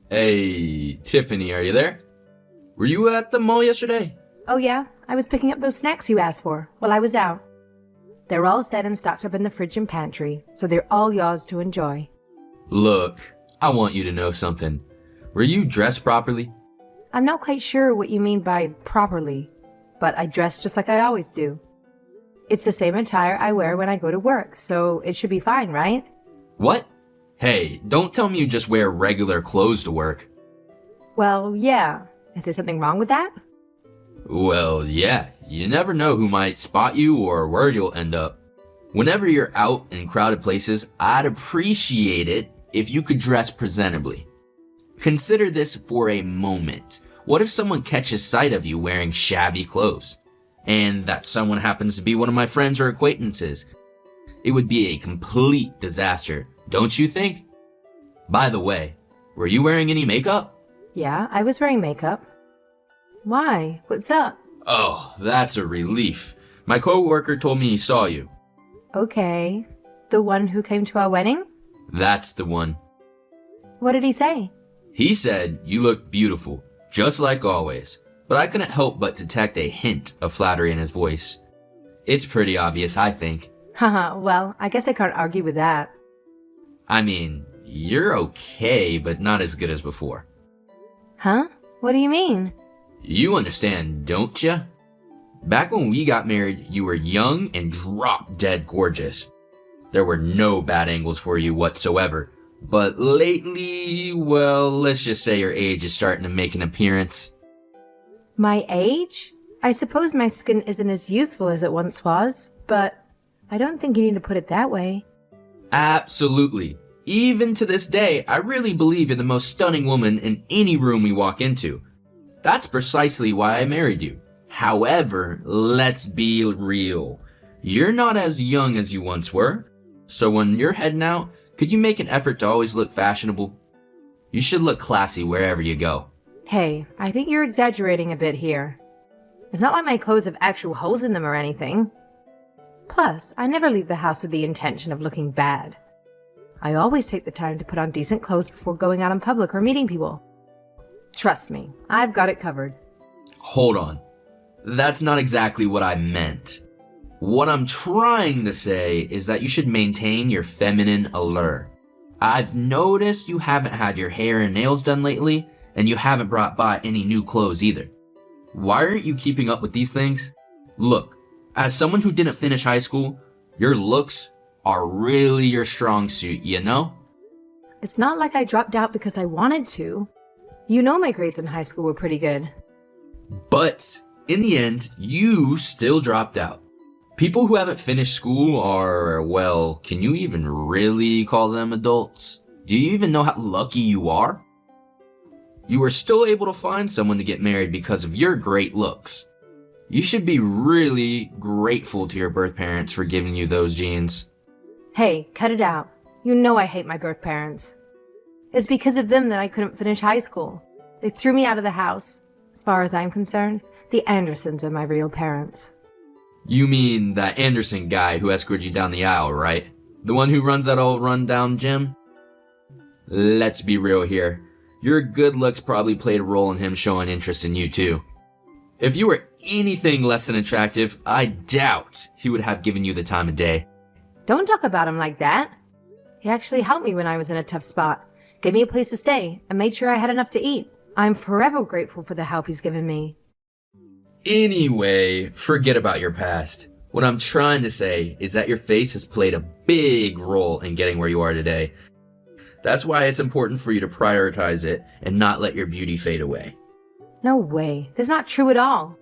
Hey, Tiffany, are you there? Were you at the mall yesterday? Oh yeah, I was picking up those snacks you asked for while I was out. They're all set and stocked up in the fridge and pantry, so they're all yours to enjoy. Look, I want you to know something. Were you dressed properly? I'm not quite sure what you mean by properly, but I dress just like I always do. It's the same attire I wear when I go to work, so it should be fine, right? What? Hey, don't tell me you just wear regular clothes to work. Well, yeah. Is there something wrong with that? Well, yeah, you never know who might spot you or where you'll end up. Whenever you're out in crowded places, I'd appreciate it if you could dress presentably. Consider this for a moment. What if someone catches sight of you wearing shabby clothes? And that someone happens to be one of my friends or acquaintances? It would be a complete disaster, don't you think? By the way, were you wearing any makeup? Yeah, I was wearing makeup. Why? What's up? Oh, that's a relief. My coworker told me he saw you. Okay. The one who came to our wedding? That's the one. What did he say? He said you look beautiful, just like always, but I couldn't help but detect a hint of flattery in his voice. It's pretty obvious, I think. Haha, well, I guess I can't argue with that. I mean, you're okay, but not as good as before. Huh? What do you mean? You understand, don't ya? Back when we got married, you were young and drop-dead gorgeous. There were no bad angles for you whatsoever. But lately, well, let's just say your age is starting to make an appearance. My age? I suppose my skin isn't as youthful as it once was, but I don't think you need to put it that way. Absolutely. Even to this day, I really believe you're the most stunning woman in any room we walk into. That's precisely why I married you. However, let's be real. You're not as young as you once were. So when you're heading out, could you make an effort to always look fashionable? You should look classy wherever you go. Hey, I think you're exaggerating a bit here. It's not like my clothes have actual holes in them or anything. Plus, I never leave the house with the intention of looking bad. I always take the time to put on decent clothes before going out in public or meeting people. Trust me, I've got it covered. Hold on. That's not exactly what I meant. What I'm trying to say is that you should maintain your feminine allure. I've noticed you haven't had your hair and nails done lately, and you haven't bought any new clothes either. Why aren't you keeping up with these things? Look, as someone who didn't finish high school, your looks are really your strong suit, you know? It's not like I dropped out because I wanted to. You know my grades in high school were pretty good. But in the end, you still dropped out. People who haven't finished school are, well, can you even really call them adults? Do you even know how lucky you are? You were still able to find someone to get married because of your great looks. You should be really grateful to your birth parents for giving you those genes. Hey, cut it out. You know I hate my birth parents. It's because of them that I couldn't finish high school. They threw me out of the house. As far as I'm concerned, the Andersons are my real parents. You mean that Anderson guy who escorted you down the aisle, right? The one who runs that old rundown gym? Let's be real here. Your good looks probably played a role in him showing interest in you too. If you were anything less than attractive, I doubt he would have given you the time of day. Don't talk about him like that. He actually helped me when I was in a tough spot, gave me a place to stay, and made sure I had enough to eat. I'm forever grateful for the help he's given me. Anyway, forget about your past. What I'm trying to say is that your face has played a big role in getting where you are today. That's why it's important for you to prioritize it and not let your beauty fade away. No way. That's not true at all.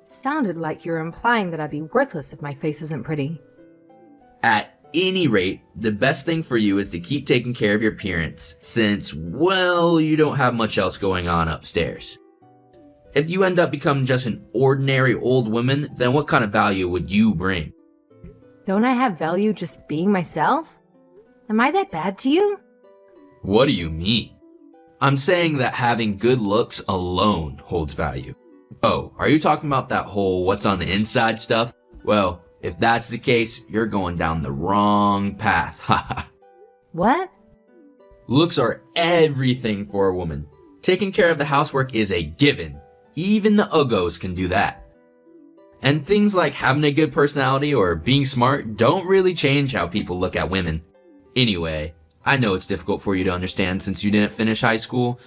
Sounded like you're implying that I'd be worthless if my face isn't pretty. At any rate, the best thing for you is to keep taking care of your appearance since, well, you don't have much else going on upstairs. If you end up becoming just an ordinary old woman, then what kind of value would you bring? Don't I have value just being myself? Am I that bad to you? What do you mean? I'm saying that having good looks alone holds value. Oh, are you talking about that whole what's on the inside stuff? Well, if that's the case, you're going down the wrong path. Haha. What? Looks are everything for a woman. Taking care of the housework is a given. Even the uggos can do that. And things like having a good personality or being smart don't really change how people look at women. Anyway, I know it's difficult for you to understand since you didn't finish high school,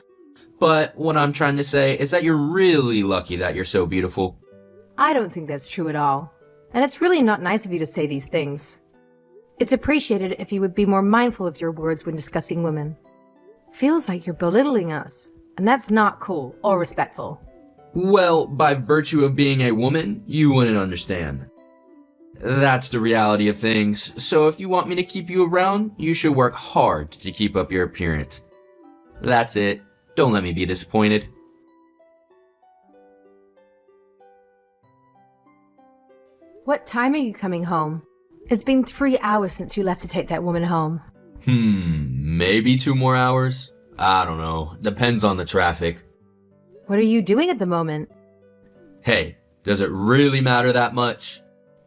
but what I'm trying to say is that you're really lucky that you're so beautiful. I don't think that's true at all. And it's really not nice of you to say these things. It's appreciated if you would be more mindful of your words when discussing women. Feels like you're belittling us, and that's not cool or respectful. Well, by virtue of being a woman, you wouldn't understand. That's the reality of things, so if you want me to keep you around, you should work hard to keep up your appearance. That's it. Don't let me be disappointed. What time are you coming home? It's been 3 hours since you left to take that woman home. Maybe 2 more hours? I don't know. Depends on the traffic. What are you doing at the moment? Hey, does it really matter that much?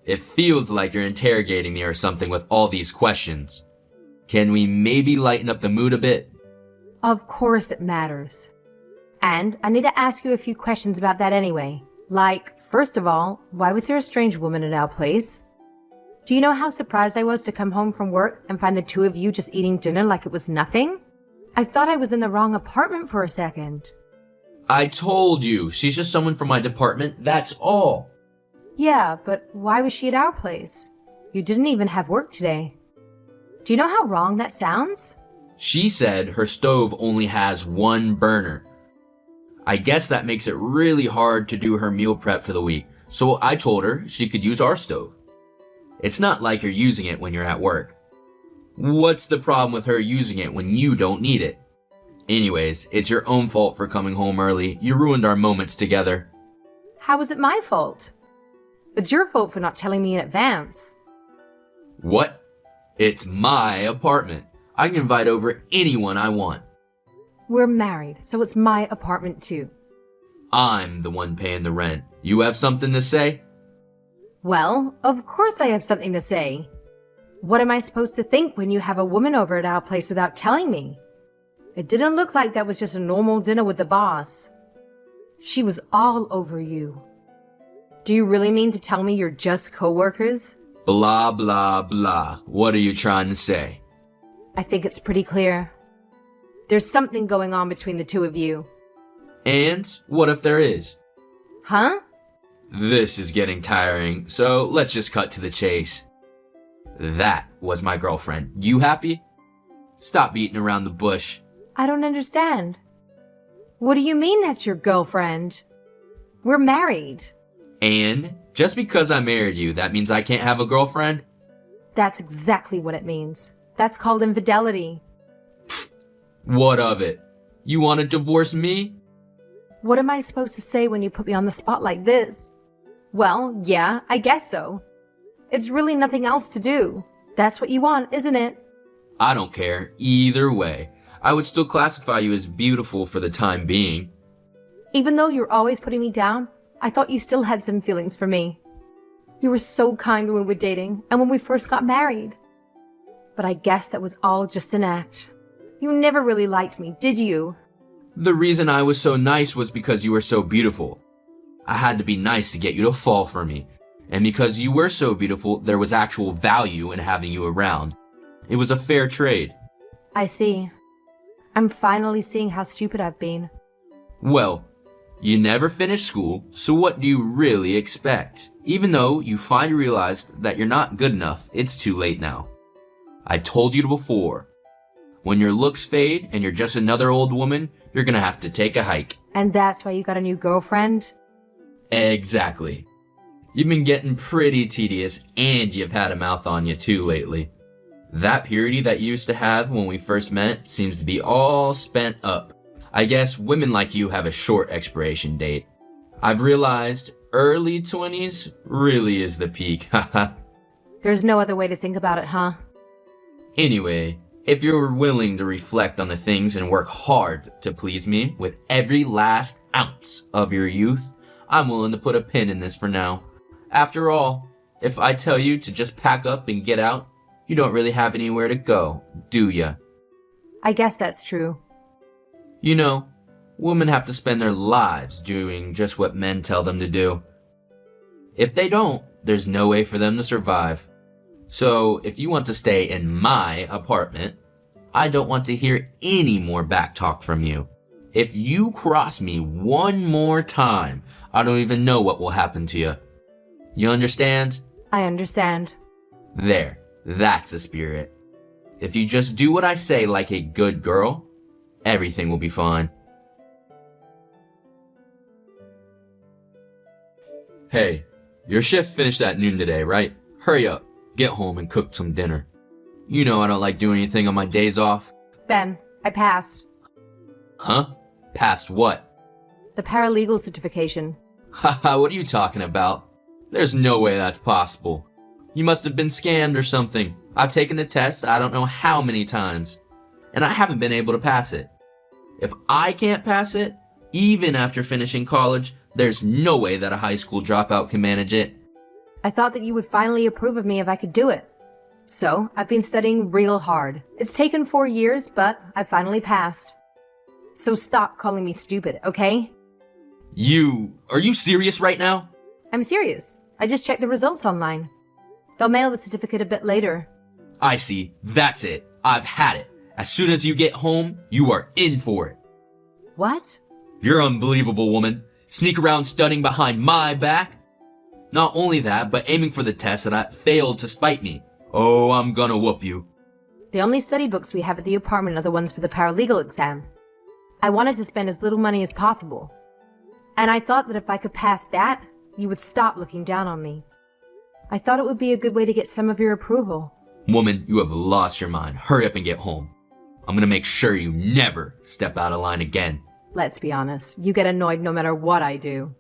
It feels like you're interrogating me or something with all these questions. Can we maybe lighten up the mood a bit? Of course it matters. And I need to ask you a few questions about that anyway. Like, first of all, why was there a strange woman at our place? Do you know how surprised I was to come home from work and find the two of you just eating dinner like it was nothing? I thought I was in the wrong apartment for a second. I told you, she's just someone from my department, that's all. Yeah, but why was she at our place? You didn't even have work today. Do you know how wrong that sounds? She said her stove only has 1 burner. I guess that makes it really hard to do her meal prep for the week, so I told her she could use our stove. It's not like you're using it when you're at work. What's the problem with her using it when you don't need it? Anyways, it's your own fault for coming home early. You ruined our moments together. How was it my fault? It's your fault for not telling me in advance. What? It's my apartment. I can invite over anyone I want. We're married, so it's my apartment too. I'm the one paying the rent. You have something to say? Well, of course I have something to say. What am I supposed to think when you have a woman over at our place without telling me? It didn't look like that was just a normal dinner with the boss. She was all over you. Do you really mean to tell me you're just co-workers? Blah, blah, blah. What are you trying to say? I think it's pretty clear. There's something going on between the two of you. And what if there is? Huh? This is getting tiring, so let's just cut to the chase. That was my girlfriend. You happy? Stop beating around the bush. I don't understand. What do you mean that's your girlfriend? We're married. And just because I married you, that means I can't have a girlfriend? That's exactly what it means. That's called infidelity. What of it? You want to divorce me? What am I supposed to say when you put me on the spot like this? Well, yeah, I guess so. It's really nothing else to do. That's what you want, isn't it? I don't care. Either way, I would still classify you as beautiful for the time being. Even though you're always putting me down, I thought you still had some feelings for me. You were so kind when we were dating and when we first got married. But I guess that was all just an act. You never really liked me, did you? The reason I was so nice was because you were so beautiful. I had to be nice to get you to fall for me. And because you were so beautiful, there was actual value in having you around. It was a fair trade. I see. I'm finally seeing how stupid I've been. Well, you never finished school, so what do you really expect? Even though you finally realized that you're not good enough, it's too late now. I told you before. When your looks fade and you're just another old woman, you're gonna have to take a hike. And that's why you got a new girlfriend? Exactly. You've been getting pretty tedious and you've had a mouth on you too lately. That purity that you used to have when we first met seems to be all spent up. I guess women like you have a short expiration date. I've realized early 20s really is the peak, haha. There's no other way to think about it, huh? Anyway, if you're willing to reflect on the things and work hard to please me with every last ounce of your youth, I'm willing to put a pin in this for now. After all, if I tell you to just pack up and get out, you don't really have anywhere to go, do ya? I guess that's true. You know, women have to spend their lives doing just what men tell them to do. If they don't, there's no way for them to survive. So if you want to stay in my apartment, I don't want to hear any more backtalk from you. If you cross me one more time, I don't even know what will happen to you. You understand? I understand. There, that's the spirit. If you just do what I say like a good girl, everything will be fine. Hey, your shift finished at noon today, right? Hurry up, get home and cook some dinner. You know I don't like doing anything on my days off. Ben, I passed. Huh? Passed what? The paralegal certification. Haha, what are you talking about? There's no way that's possible. You must have been scammed or something. I've taken the test I don't know how many times, and I haven't been able to pass it. If I can't pass it, even after finishing college, there's no way that a high school dropout can manage it. I thought that you would finally approve of me if I could do it. So, I've been studying real hard. It's taken 4 years, but I finally passed. So stop calling me stupid, okay? Are you serious right now? I'm serious. I just checked the results online. They'll mail the certificate a bit later. I see. That's it. I've had it. As soon as you get home, you are in for it. What? You're unbelievable, woman. Sneak around studying behind my back? Not only that, but aiming for the test that I failed to spite me. Oh, I'm gonna whoop you. The only study books we have at the apartment are the ones for the paralegal exam. I wanted to spend as little money as possible. And I thought that if I could pass that, you would stop looking down on me. I thought it would be a good way to get some of your approval. Woman, you have lost your mind. Hurry up and get home. I'm gonna make sure you never step out of line again. Let's be honest, you get annoyed no matter what I do.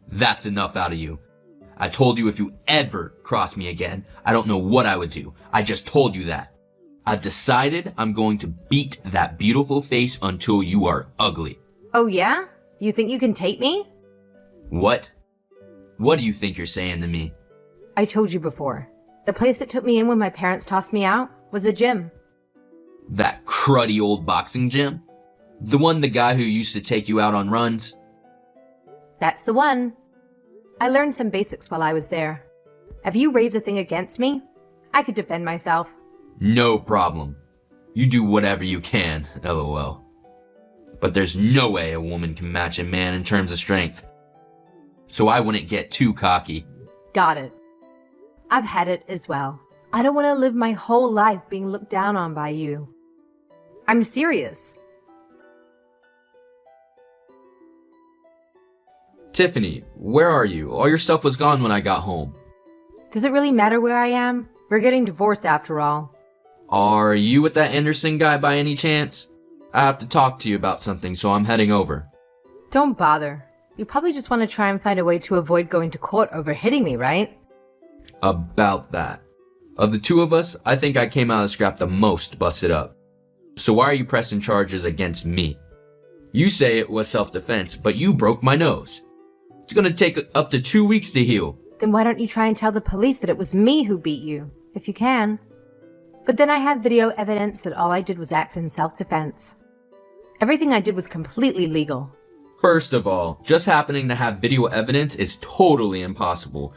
That's enough out of you. I told you if you ever cross me again, I don't know what I would do. I just told you that. I've decided I'm going to beat that beautiful face until you are ugly. Oh yeah? You think you can take me? What? What do you think you're saying to me? I told you before. The place that took me in when my parents tossed me out was a gym. That cruddy old boxing gym? The guy who used to take you out on runs? That's the one. I learned some basics while I was there. If you raise a thing against me, I could defend myself. No problem. You do whatever you can, lol. But there's no way a woman can match a man in terms of strength. So I wouldn't get too cocky. Got it. I've had it as well. I don't want to live my whole life being looked down on by you. I'm serious. Tiffany, where are you? All your stuff was gone when I got home. Does it really matter where I am? We're getting divorced after all. Are you with that Anderson guy by any chance? I have to talk to you about something, so I'm heading over. Don't bother. You probably just want to try and find a way to avoid going to court over hitting me, right? About that. Of the two of us, I think I came out of scrap the most busted up. So why are you pressing charges against me? You say it was self-defense, but you broke my nose. It's gonna take up to 2 weeks to heal. Then why don't you try and tell the police that it was me who beat you, if you can? But then I have video evidence that all I did was act in self-defense. Everything I did was completely legal. First of all, just happening to have video evidence is totally impossible.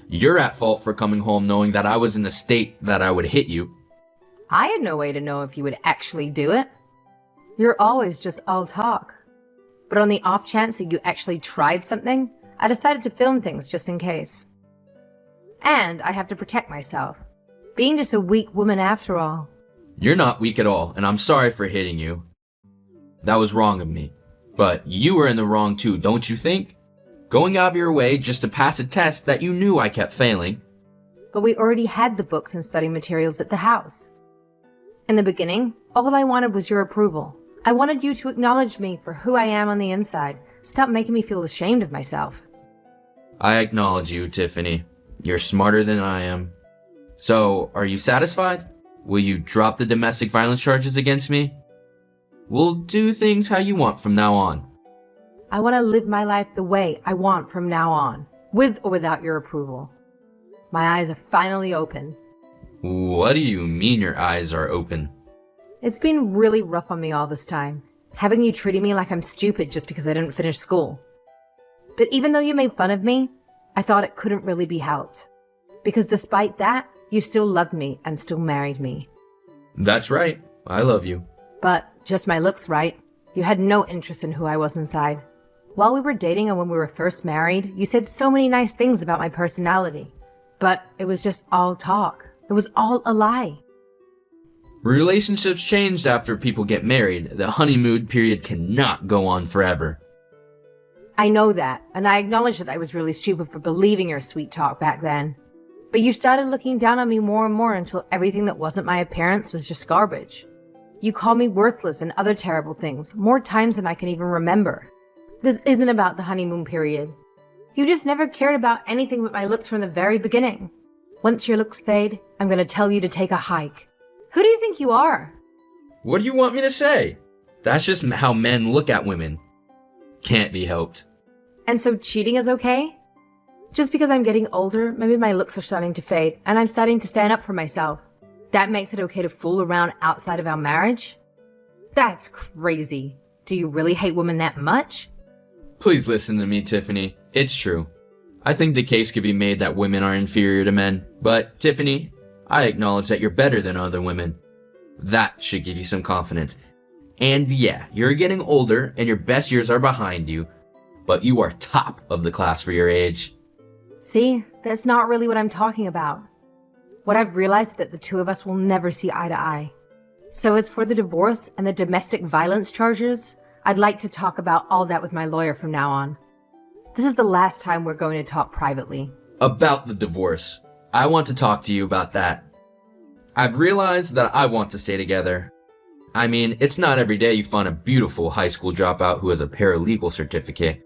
You're at fault for coming home knowing that I was in a state that I would hit you. I had no way to know if you would actually do it. You're always just all talk. But on the off chance that you actually tried something, I decided to film things just in case. And I have to protect myself. Being just a weak woman after all. You're not weak at all, and I'm sorry for hitting you. That was wrong of me. But you were in the wrong too, don't you think? Going out of your way just to pass a test that you knew I kept failing. But we already had the books and study materials at the house. In the beginning, all I wanted was your approval. I wanted you to acknowledge me for who I am on the inside. Stop making me feel ashamed of myself. I acknowledge you, Tiffany. You're smarter than I am. So, are you satisfied? Will you drop the domestic violence charges against me? We'll do things how you want from now on. I want to live my life the way I want from now on, with or without your approval. My eyes are finally open. What do you mean your eyes are open? It's been really rough on me all this time, having you treating me like I'm stupid just because I didn't finish school. But even though you made fun of me, I thought it couldn't really be helped. Because despite that, you still loved me and still married me. That's right. I love you. But just my looks, right? You had no interest in who I was inside. While we were dating and when we were first married, you said so many nice things about my personality. But it was just all talk. It was all a lie. Relationships changed after people get married. The honeymoon period cannot go on forever. I know that, and I acknowledge that I was really stupid for believing your sweet talk back then. But you started looking down on me more and more until everything that wasn't my appearance was just garbage. You called me worthless and other terrible things, more times than I can even remember. This isn't about the honeymoon period. You just never cared about anything but my looks from the very beginning. Once your looks fade, I'm going to tell you to take a hike. Who do you think you are? What do you want me to say? That's just how men look at women. Can't be helped. And so cheating is okay? Just because I'm getting older, maybe my looks are starting to fade, and I'm starting to stand up for myself. That makes it okay to fool around outside of our marriage? That's crazy. Do you really hate women that much? Please listen to me, Tiffany. It's true. I think the case could be made that women are inferior to men. But, Tiffany, I acknowledge that you're better than other women. That should give you some confidence. And yeah, you're getting older and your best years are behind you, but you are top of the class for your age. See, that's not really what I'm talking about. What I've realized is that the two of us will never see eye to eye. So as for the divorce and the domestic violence charges, I'd like to talk about all that with my lawyer from now on. This is the last time we're going to talk privately. About the divorce. I want to talk to you about that. I've realized that I want to stay together. I mean, it's not every day you find a beautiful high school dropout who has a paralegal certificate.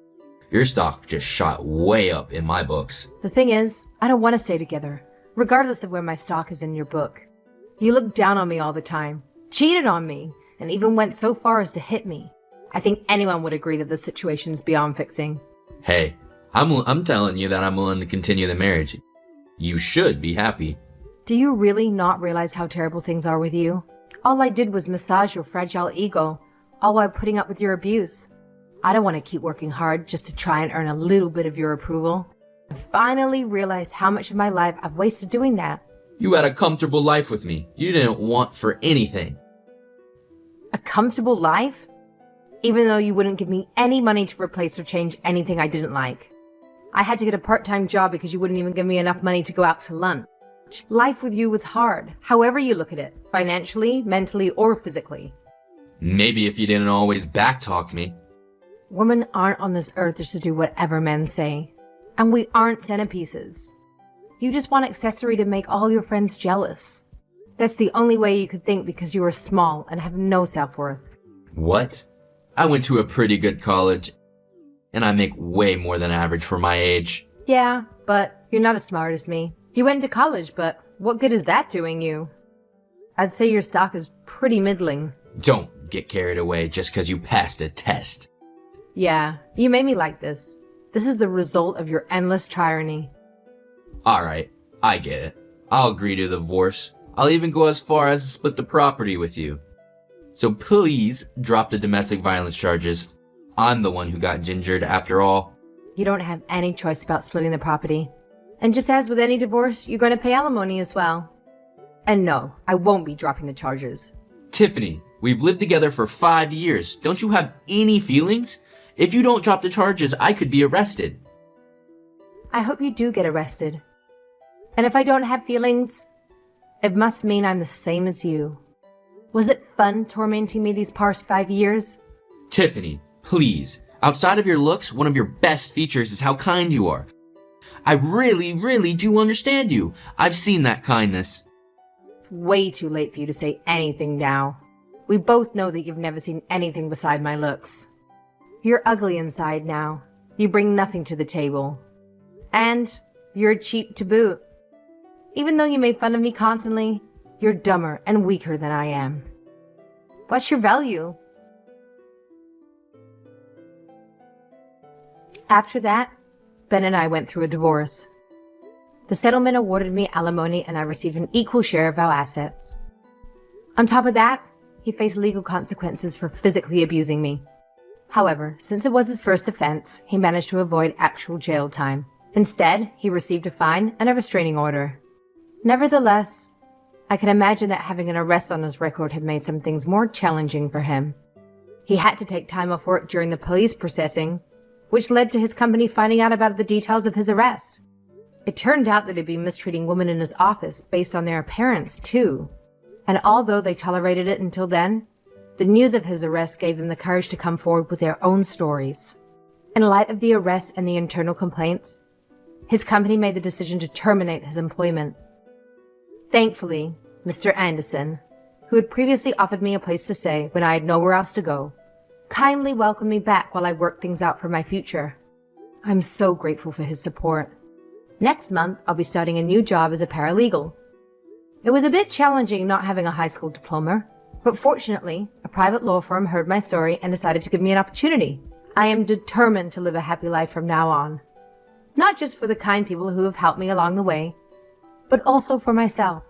Your stock just shot way up in my books. The thing is, I don't want to stay together, regardless of where my stock is in your book. You look down on me all the time, cheated on me, and even went so far as to hit me. I think anyone would agree that the situation is beyond fixing. Hey, I'm telling you that I'm willing to continue the marriage. You should be happy. Do you really not realize how terrible things are with you? All I did was massage your fragile ego, all while putting up with your abuse. I don't want to keep working hard just to try and earn a little bit of your approval. I finally realized how much of my life I've wasted doing that. You had a comfortable life with me. You didn't want for anything. A comfortable life? Even though you wouldn't give me any money to replace or change anything I didn't like. I had to get a part-time job because you wouldn't even give me enough money to go out to lunch. Life with you was hard, however you look at it, financially, mentally, or physically. Maybe if you didn't always backtalk me. Women aren't on this earth just to do whatever men say. And we aren't centerpieces. You just want accessory to make all your friends jealous. That's the only way you could think because you are small and have no self-worth. What? I went to a pretty good college, and I make way more than average for my age. Yeah, but you're not as smart as me. You went to college, but what good is that doing you? I'd say your stock is pretty middling. Don't get carried away just because you passed a test. Yeah, you made me like this. This is the result of your endless tyranny. Alright, I get it. I'll agree to the divorce. I'll even go as far as to split the property with you. So please drop the domestic violence charges. I'm the one who got gingered after all. You don't have any choice about splitting the property. And just as with any divorce, you're going to pay alimony as well. And no, I won't be dropping the charges. Tiffany, we've lived together for 5 years. Don't you have any feelings? If you don't drop the charges, I could be arrested. I hope you do get arrested. And if I don't have feelings, it must mean I'm the same as you. Was it fun tormenting me these past 5 years? Tiffany, please. Outside of your looks, one of your best features is how kind you are. I really, really do understand you. I've seen that kindness. It's way too late for you to say anything now. We both know that you've never seen anything beside my looks. You're ugly inside now. You bring nothing to the table. And you're cheap to boot. Even though you make fun of me constantly, you're dumber and weaker than I am. What's your value? After that, Ben and I went through a divorce. The settlement awarded me alimony and I received an equal share of our assets. On top of that, he faced legal consequences for physically abusing me. However, since it was his first offense, he managed to avoid actual jail time. Instead, he received a fine and a restraining order. Nevertheless, I can imagine that having an arrest on his record had made some things more challenging for him. He had to take time off work during the police processing, which led to his company finding out about the details of his arrest. It turned out that he'd been mistreating women in his office based on their appearance, too. And although they tolerated it until then, the news of his arrest gave them the courage to come forward with their own stories. In light of the arrest and the internal complaints, his company made the decision to terminate his employment. Thankfully, Mr. Anderson, who had previously offered me a place to stay when I had nowhere else to go, kindly welcomed me back while I worked things out for my future. I'm so grateful for his support. Next month, I'll be starting a new job as a paralegal. It was a bit challenging not having a high school diploma, but fortunately, a private law firm heard my story and decided to give me an opportunity. I am determined to live a happy life from now on. Not just for the kind people who have helped me along the way, but also for myself.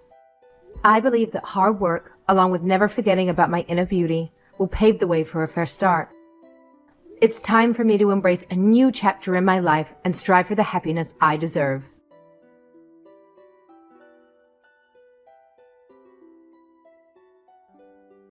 I believe that hard work, along with never forgetting about my inner beauty, will pave the way for a fresh start. It's time for me to embrace a new chapter in my life and strive for the happiness I deserve.